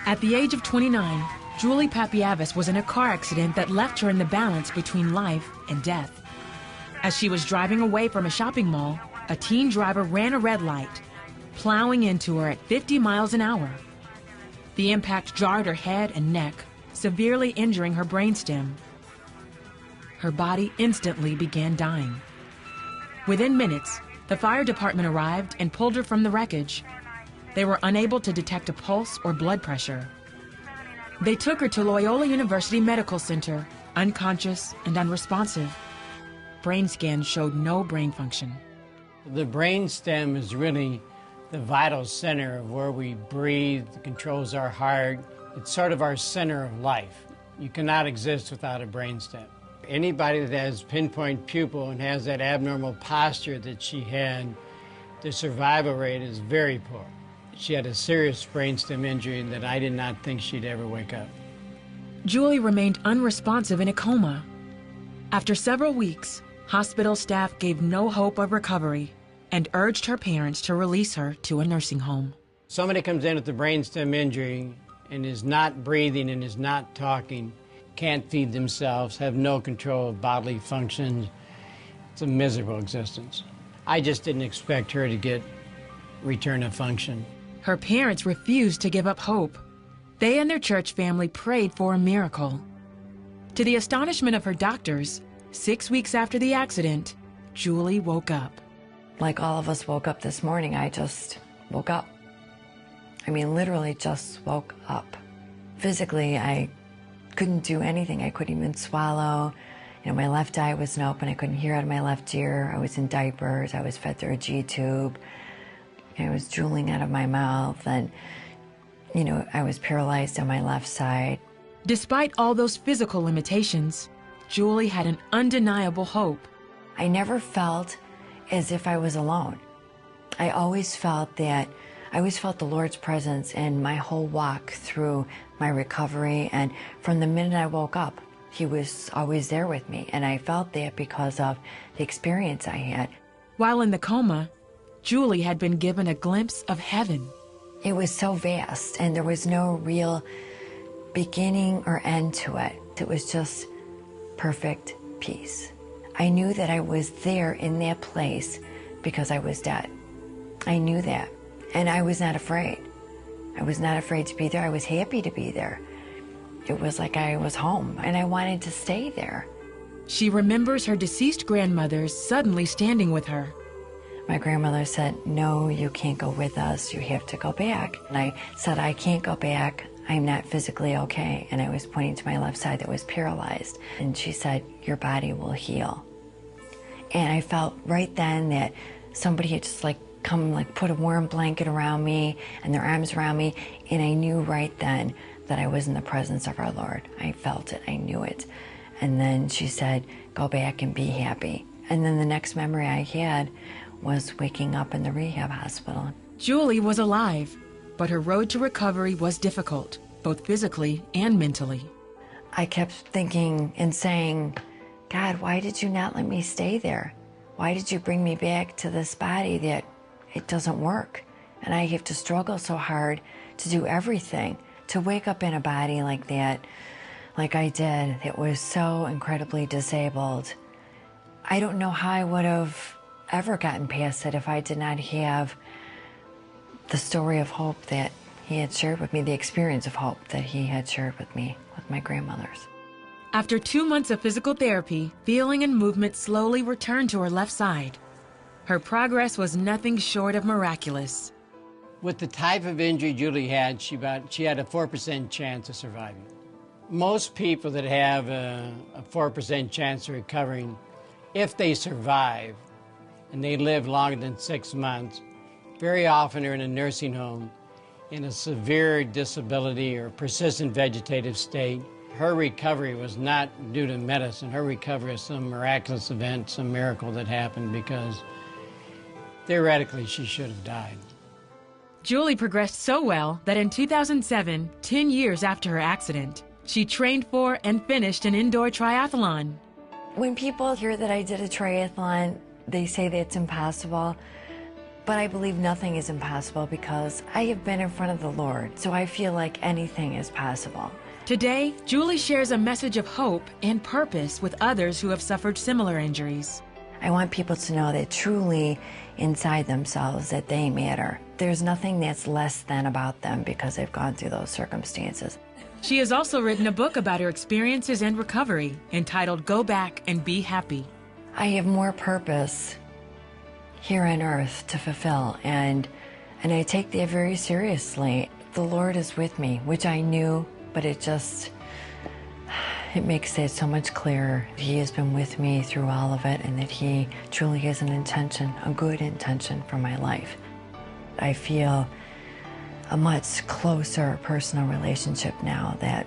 At the age of 29, Julie Papiavis was in a car accident that left her in the balance between life and death. As she was driving away from a shopping mall, a teen driver ran a red light, plowing into her at 50 miles an hour. The impact jarred her head and neck, severely injuring her brainstem. Her body instantly began dying. Within minutes, the fire department arrived and pulled her from the wreckage. They were unable to detect a pulse or blood pressure. They took her to Loyola University Medical Center, unconscious and unresponsive. Brain scans showed no brain function. The brainstem is really the vital center of where we breathe, it controls our heart. It's sort of our center of life. You cannot exist without a brainstem. Anybody that has pinpoint pupil and has that abnormal posture that she had, the survival rate is very poor. She had a serious brainstem injury that I did not think she'd ever wake up. Julie remained unresponsive in a coma. After several weeks, hospital staff gave no hope of recovery and urged her parents to release her to a nursing home. Somebody comes in with a brainstem injury and is not breathing and is not talking, can't feed themselves, have no control of bodily functions. It's a miserable existence. I just didn't expect her to get return of function. Her parents refused to give up hope. They and their church family prayed for a miracle. To the astonishment of her doctors, 6 weeks after the accident, Julie woke up. Like all of us woke up this morning, I just woke up. I mean, literally just woke up. Physically, I couldn't do anything. I couldn't even swallow. You know, my left eye wasn't open. I couldn't hear out of my left ear. I was in diapers. I was fed through a G-tube. I was drooling out of my mouth. And, you know, I was paralyzed on my left side. Despite all those physical limitations, Julie had an undeniable hope. I never felt as if I was alone. I always felt the Lord's presence in my whole walk through my recovery, and from the minute I woke up, He was always there with me, and I felt that because of the experience I had. While in the coma, Julie had been given a glimpse of heaven. It was so vast, and there was no real beginning or end to it. It was just perfect peace. I knew that I was there in that place because I was dead. I knew that, and I was not afraid. I was not afraid to be there. I was happy to be there. It was like I was home, and I wanted to stay there. She remembers her deceased grandmother suddenly standing with her. My grandmother said, "No, you can't go with us. You have to go back." And I said, "I can't go back. I'm not physically okay." And I was pointing to my left side that was paralyzed. And she said, "Your body will heal." And I felt right then that somebody had just come put a warm blanket around me and their arms around me. And I knew right then that I was in the presence of our Lord. I felt it, I knew it. And then she said, "Go back and be happy." And then the next memory I had was waking up in the rehab hospital. Julie was alive, but her road to recovery was difficult, both physically and mentally. I kept thinking and saying, "God, why did you not let me stay there? Why did you bring me back to this body that it doesn't work? And I have to struggle so hard to do everything, to wake up in a body like that, like I did, that was so incredibly disabled." I don't know how I would have ever gotten past it if I did not have the story of hope that He had shared with me, the experience of hope that He had shared with me, with my grandmothers. After 2 months of physical therapy, feeling and movement slowly returned to her left side. Her progress was nothing short of miraculous. With the type of injury Julie had, she had a 4% chance of surviving. Most people that have a 4% chance of recovering, if they survive and they live longer than 6 months, very often are in a nursing home in a severe disability or persistent vegetative state. Her recovery was not due to medicine. Her recovery was some miraculous event, some miracle that happened, because theoretically she should have died. Julie progressed so well that in 2007, 10 years after her accident, she trained for and finished an indoor triathlon. When people hear that I did a triathlon, they say that it's impossible. But I believe nothing is impossible because I have been in front of the Lord, so I feel like anything is possible. Today, Julie shares a message of hope and purpose with others who have suffered similar injuries. I want people to know that truly inside themselves that they matter. There's nothing that's less than about them because they've gone through those circumstances. She has also written a book about her experiences and recovery entitled Go Back and Be Happy. I have more purpose here on earth to fulfill, and I take that very seriously. The Lord is with me, which I knew, but it makes it so much clearer. He has been with me through all of it, and that He truly has an intention, a good intention for my life. I feel a much closer personal relationship now that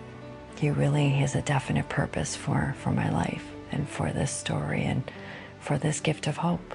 He really has a definite purpose for my life and for this story and for this gift of hope.